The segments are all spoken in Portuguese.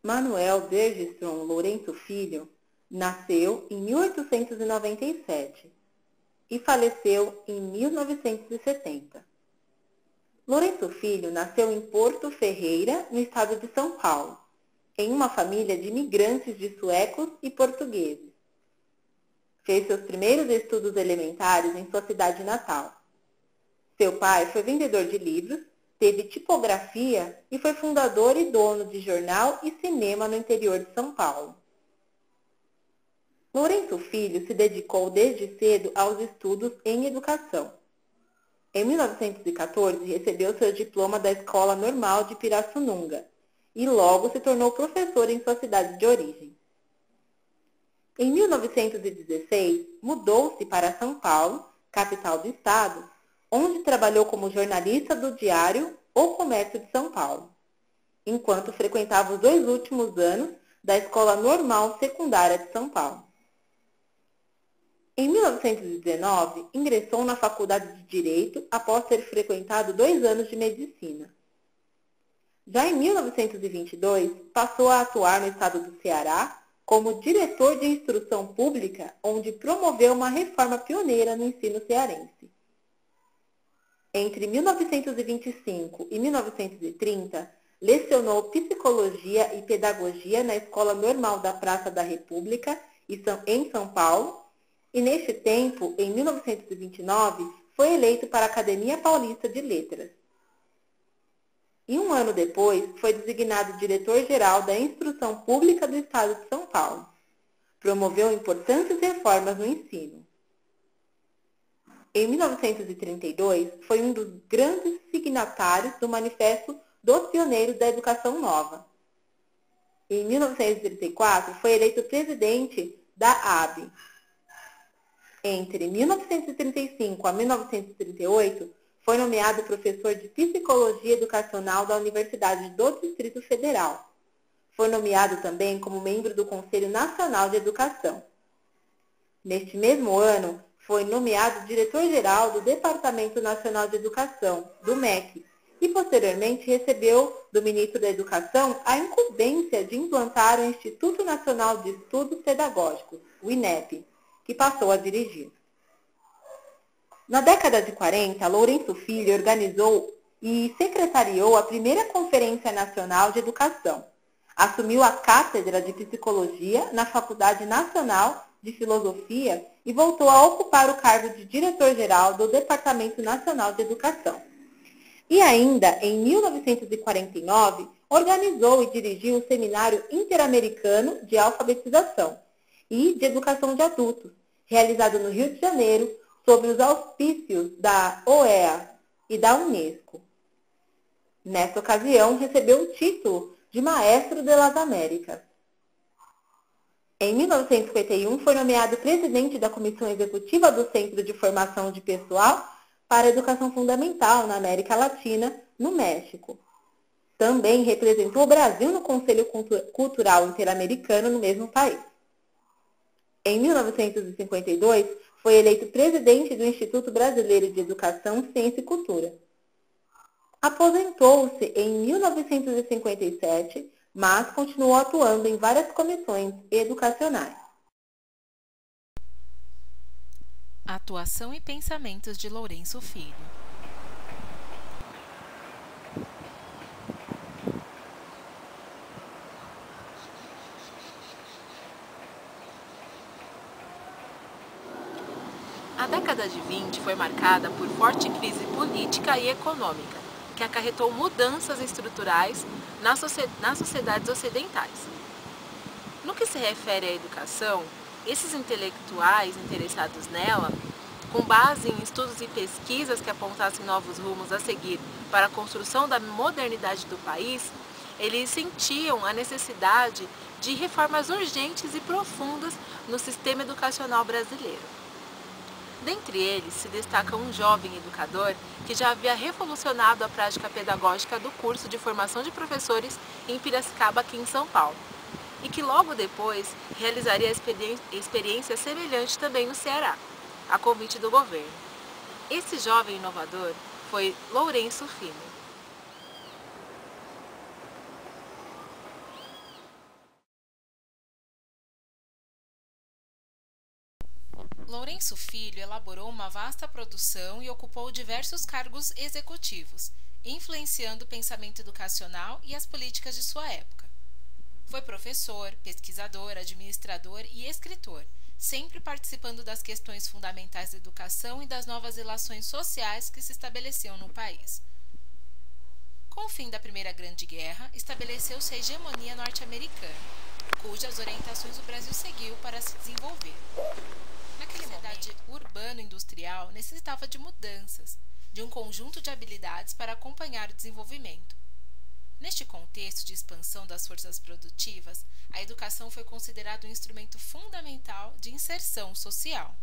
Manuel Bergstrom Lourenço Filho nasceu em 1897 e faleceu em 1970. Lourenço Filho nasceu em Porto Ferreira, no estado de São Paulo, em uma família de imigrantes de suecos e portugueses. Fez seus primeiros estudos elementares em sua cidade natal. Seu pai foi vendedor de livros, teve tipografia e foi fundador e dono de jornal e cinema no interior de São Paulo. Lourenço Filho se dedicou desde cedo aos estudos em educação. Em 1914, recebeu seu diploma da Escola Normal de Pirassununga e logo se tornou professor em sua cidade de origem. Em 1916, mudou-se para São Paulo, capital do estado, onde trabalhou como jornalista do Diário O Comércio de São Paulo, enquanto frequentava os 2 últimos anos da Escola Normal Secundária de São Paulo. Em 1919, ingressou na Faculdade de Direito após ter frequentado 2 anos de medicina. Já em 1922, passou a atuar no estado do Ceará como diretor de instrução pública, onde promoveu uma reforma pioneira no ensino cearense. Entre 1925 e 1930, lecionou Psicologia e Pedagogia na Escola Normal da Praça da República, em São Paulo, e neste tempo, em 1929, foi eleito para a Academia Paulista de Letras. E 1 ano depois, foi designado diretor-geral da Instrução Pública do Estado de São Paulo. Promoveu importantes reformas no ensino. Em 1932, foi um dos grandes signatários do Manifesto dos Pioneiros da Educação Nova. Em 1934, foi eleito presidente da AB. Entre 1935 a 1938, foi nomeado professor de Psicologia Educacional da Universidade do Distrito Federal. Foi nomeado também como membro do Conselho Nacional de Educação. Neste mesmo ano, foi nomeado diretor-geral do Departamento Nacional de Educação, do MEC, e posteriormente recebeu do ministro da Educação a incumbência de implantar o Instituto Nacional de Estudos Pedagógicos, o INEP, que passou a dirigir. Na década de 40, Lourenço Filho organizou e secretariou a primeira Conferência Nacional de Educação. Assumiu a cátedra de Psicologia na Faculdade Nacional de Filosofia e voltou a ocupar o cargo de diretor-geral do Departamento Nacional de Educação. E ainda, em 1949, organizou e dirigiu o Seminário Interamericano de Alfabetização e de Educação de Adultos, realizado no Rio de Janeiro, sob os auspícios da OEA e da Unesco. Nessa ocasião, recebeu o título de Maestro de las Américas. Em 1951, foi nomeado presidente da Comissão Executiva do Centro de Formação de Pessoal para a Educação Fundamental na América Latina, no México. Também representou o Brasil no Conselho Cultural Interamericano no mesmo país. Em 1952, foi eleito presidente do Instituto Brasileiro de Educação, Ciência e Cultura. Aposentou-se em 1957, mas continuou atuando em várias comissões educacionais. Atuação e pensamentos de Lourenço Filho. A década de 20 foi marcada por forte crise política e econômica, que acarretou mudanças estruturais nas sociedades ocidentais. No que se refere à educação, esses intelectuais interessados nela, com base em estudos e pesquisas que apontassem novos rumos a seguir para a construção da modernidade do país, eles sentiam a necessidade de reformas urgentes e profundas no sistema educacional brasileiro. Dentre eles, se destaca um jovem educador que já havia revolucionado a prática pedagógica do curso de formação de professores em Piracicaba, aqui em São Paulo, e que logo depois realizaria experiência semelhante também no Ceará, a convite do governo. Esse jovem inovador foi Lourenço Filho. Lourenço Filho elaborou uma vasta produção e ocupou diversos cargos executivos, influenciando o pensamento educacional e as políticas de sua época. Foi professor, pesquisador, administrador e escritor, sempre participando das questões fundamentais da educação e das novas relações sociais que se estabeleciam no país. Com o fim da Primeira Grande Guerra, estabeleceu-se a hegemonia norte-americana, cujas orientações o Brasil seguiu para se desenvolver. Naquele momento, o urbano-industrial necessitava de mudanças, de um conjunto de habilidades para acompanhar o desenvolvimento. Neste contexto de expansão das forças produtivas, a educação foi considerada um instrumento fundamental de inserção social.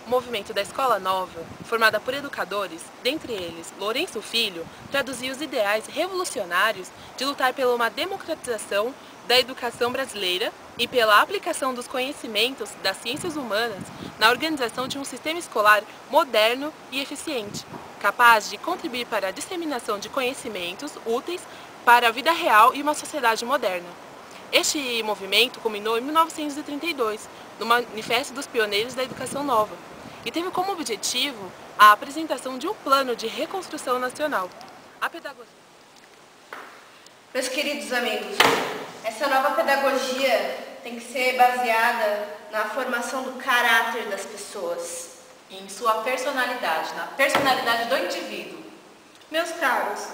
O movimento da Escola Nova, formada por educadores, dentre eles Lourenço Filho, traduzia os ideais revolucionários de lutar pela uma democratização da educação brasileira e pela aplicação dos conhecimentos das ciências humanas na organização de um sistema escolar moderno e eficiente, capaz de contribuir para a disseminação de conhecimentos úteis para a vida real e uma sociedade moderna. Este movimento culminou em 1932, no Manifesto dos Pioneiros da Educação Nova, e teve como objetivo a apresentação de um plano de reconstrução nacional. A pedagogia. Meus queridos amigos, essa nova pedagogia tem que ser baseada na formação do caráter das pessoas, em sua personalidade, na personalidade do indivíduo. Meus caros,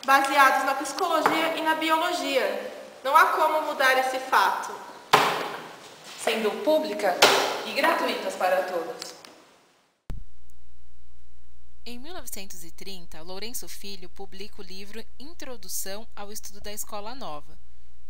baseados na psicologia e na biologia, não há como mudar esse fato. Sendo pública e gratuitas para todos. Em 1930, Lourenço Filho publica o livro Introdução ao Estudo da Escola Nova,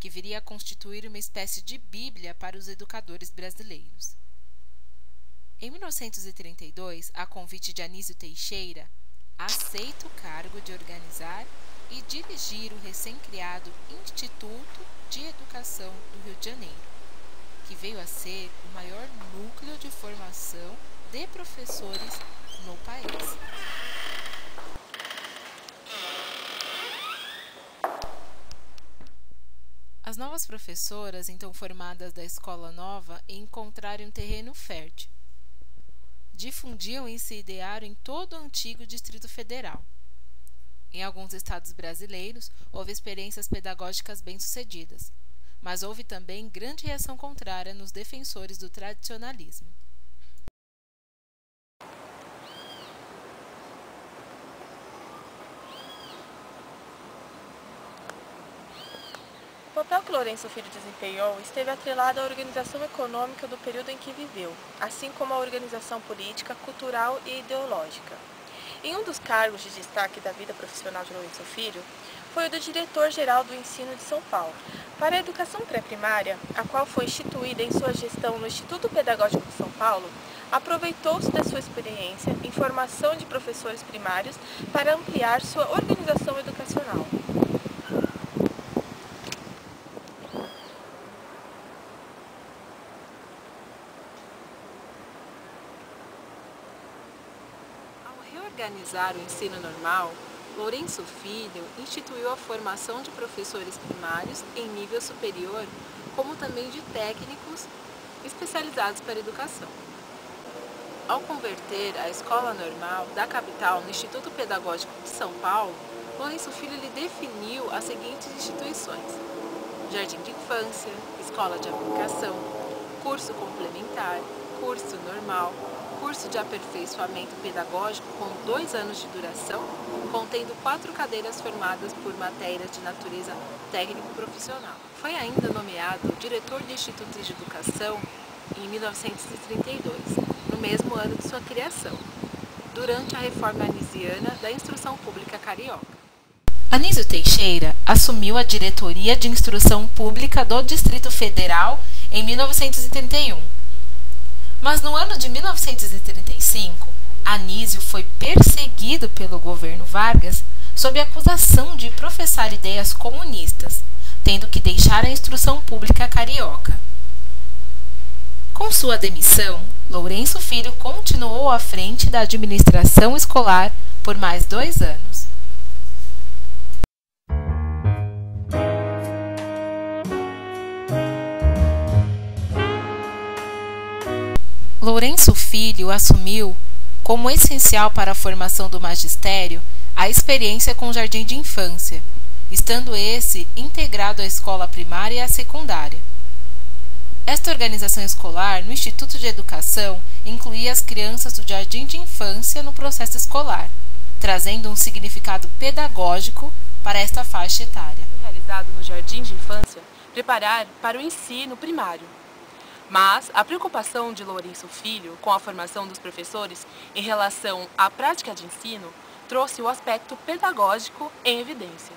que viria a constituir uma espécie de bíblia para os educadores brasileiros. Em 1932, a convite de Anísio Teixeira, aceita o cargo de organizar e dirigir o recém-criado Instituto de Educação do Rio de Janeiro, que veio a ser o maior núcleo de formação de professores no país. As novas professoras, então formadas da Escola Nova, encontraram um terreno fértil. Difundiam esse ideário em todo o antigo Distrito Federal. Em alguns estados brasileiros, houve experiências pedagógicas bem-sucedidas, mas houve também grande reação contrária nos defensores do tradicionalismo. O papel que Lourenço Filho desempenhou esteve atrelado à organização econômica do período em que viveu, assim como à organização política, cultural e ideológica. Em um dos cargos de destaque da vida profissional de Lourenço Filho, foi o do diretor-geral do ensino de São Paulo. Para a educação pré-primária, a qual foi instituída em sua gestão no Instituto Pedagógico de São Paulo, aproveitou-se da sua experiência em formação de professores primários para ampliar sua organização educacional. Organizar o ensino normal, Lourenço Filho instituiu a formação de professores primários em nível superior, como também de técnicos especializados para a educação. Ao converter a escola normal da capital no Instituto Pedagógico de São Paulo, Lourenço Filho lhe definiu as seguintes instituições: Jardim de Infância, Escola de Aplicação, Curso Complementar, Curso Normal, curso de aperfeiçoamento pedagógico com 2 anos de duração, contendo 4 cadeiras formadas por matérias de natureza técnico-profissional. Foi ainda nomeado diretor do Instituto de Educação em 1932, no mesmo ano de sua criação, durante a reforma anisiana da instrução pública carioca. Anísio Teixeira assumiu a diretoria de instrução pública do Distrito Federal em 1931. Mas no ano de 1935, Anísio foi perseguido pelo governo Vargas sob a acusação de professar ideias comunistas, tendo que deixar a instrução pública carioca. Com sua demissão, Lourenço Filho continuou à frente da administração escolar por mais 2 anos. Lourenço Filho assumiu, como essencial para a formação do magistério, a experiência com o jardim de infância, estando esse integrado à escola primária e à secundária. Esta organização escolar no Instituto de Educação incluía as crianças do jardim de infância no processo escolar, trazendo um significado pedagógico para esta faixa etária. Realizado no jardim de infância, preparar para o ensino primário. Mas a preocupação de Lourenço Filho com a formação dos professores em relação à prática de ensino trouxe o aspecto pedagógico em evidência.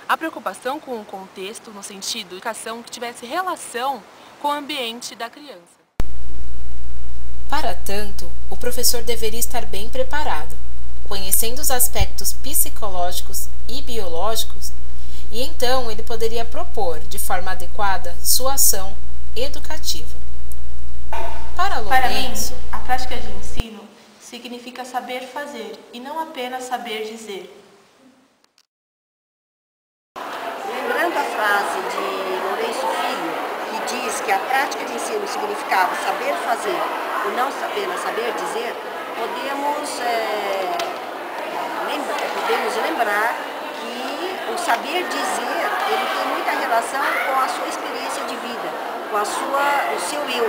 A preocupação com o contexto no sentido de educação que tivesse relação com o ambiente da criança. Para tanto, o professor deveria estar bem preparado, conhecendo os aspectos psicológicos e biológicos, e então ele poderia propor, de forma adequada, sua ação educativa. Para Lourenço, a prática de ensino significa saber fazer e não apenas saber dizer. Lembrando a frase de Lourenço Filho, que diz que a prática de ensino significava saber fazer e não apenas saber dizer, podemos lembrar que o saber dizer ele tem muita relação com a sua experiência de vida, com o seu eu.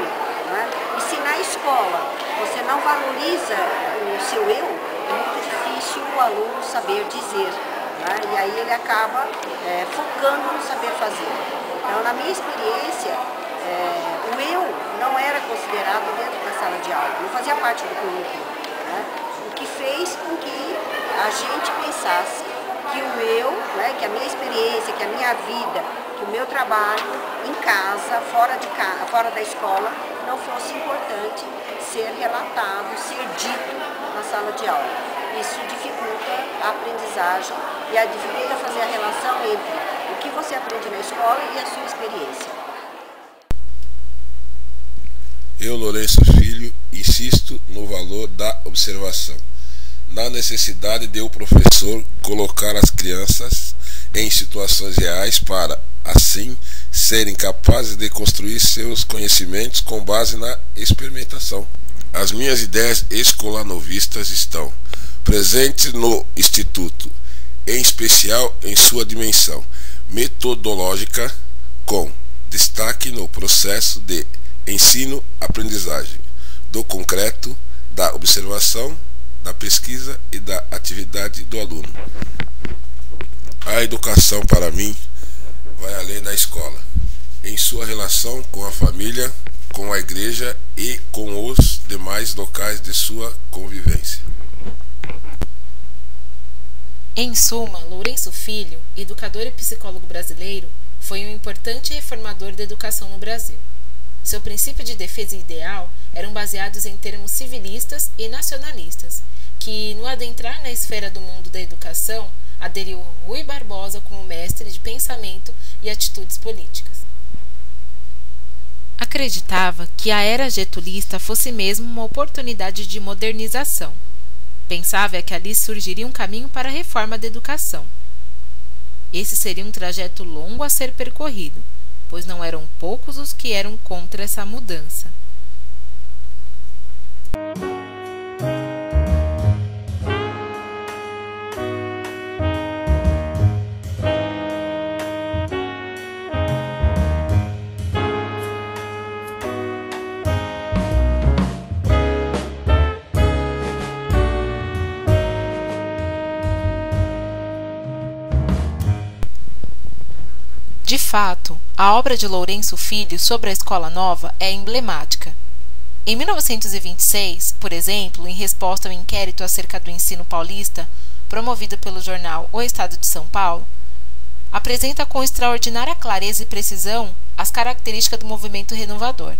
Né? E se na escola você não valoriza o seu eu, é muito difícil o aluno saber dizer. Né? E aí ele acaba focando no saber fazer. Então, na minha experiência, o eu não era considerado dentro da sala de aula, não fazia parte do currículo. Né? O que fez com que a gente pensasse que o eu, né, que a minha experiência, que a minha vida, que o meu trabalho em casa, fora da escola, não fosse importante ser relatado, ser dito na sala de aula. Isso dificulta a aprendizagem e dificulta fazer a relação entre o que você aprende na escola e a sua experiência. Eu, Lourenço Filho, insisto no valor da observação, na necessidade de o professor colocar as crianças em situações reais para, assim, serem capazes de construir seus conhecimentos com base na experimentação. As minhas ideias escolanovistas estão presentes no Instituto, em especial em sua dimensão metodológica, com destaque no processo de ensino-aprendizagem, do concreto, da observação, da pesquisa e da atividade do aluno. A educação, para mim, vai além da escola, em sua relação com a família, com a igreja e com os demais locais de sua convivência. Em suma, Lourenço Filho, educador e psicólogo brasileiro, foi um importante reformador da educação no Brasil. Seu princípio de defesa e ideal eram baseados em termos civilistas e nacionalistas, que, no adentrar na esfera do mundo da educação, aderiu Rui Barbosa como mestre de pensamento e atitudes políticas. Acreditava que a era getulista fosse mesmo uma oportunidade de modernização. Pensava que ali surgiria um caminho para a reforma da educação. Esse seria um trajeto longo a ser percorrido, pois não eram poucos os que eram contra essa mudança. De fato, a obra de Lourenço Filho sobre a Escola Nova é emblemática. Em 1926, por exemplo, em resposta ao inquérito acerca do ensino paulista, promovido pelo jornal O Estado de São Paulo, apresenta com extraordinária clareza e precisão as características do movimento renovador.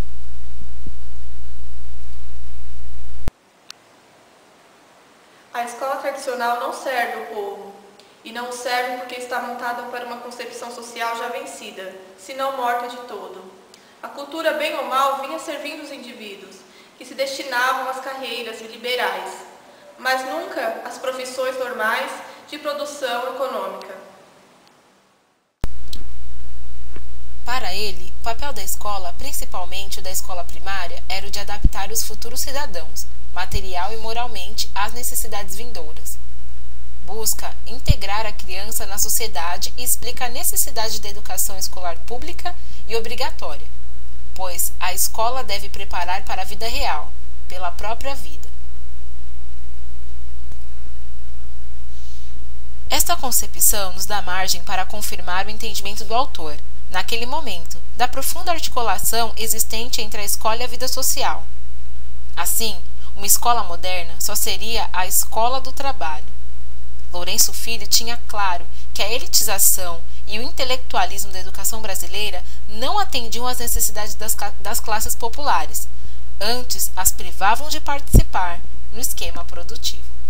A escola tradicional não serve ao povo, e não serve porque está montada para uma concepção social já vencida, senão morta de todo. A cultura, bem ou mal, vinha servindo os indivíduos, que se destinavam às carreiras liberais, mas nunca às profissões normais de produção econômica. Para Para ele, o papel da escola, principalmente o da escola primária, era o de adaptar os futuros cidadãos, material e moralmente, às necessidades vindouras. Busca integrar a criança na sociedade e explica a necessidade da educação escolar pública e obrigatória, pois a escola deve preparar para a vida real, pela própria vida. Esta concepção nos dá margem para confirmar o entendimento do autor, naquele momento, da profunda articulação existente entre a escola e a vida social. Assim, uma escola moderna só seria a escola do trabalho. Lourenço Filho tinha claro que a elitização e o intelectualismo da educação brasileira não atendiam às necessidades das classes populares, antes as privavam de participar no esquema produtivo.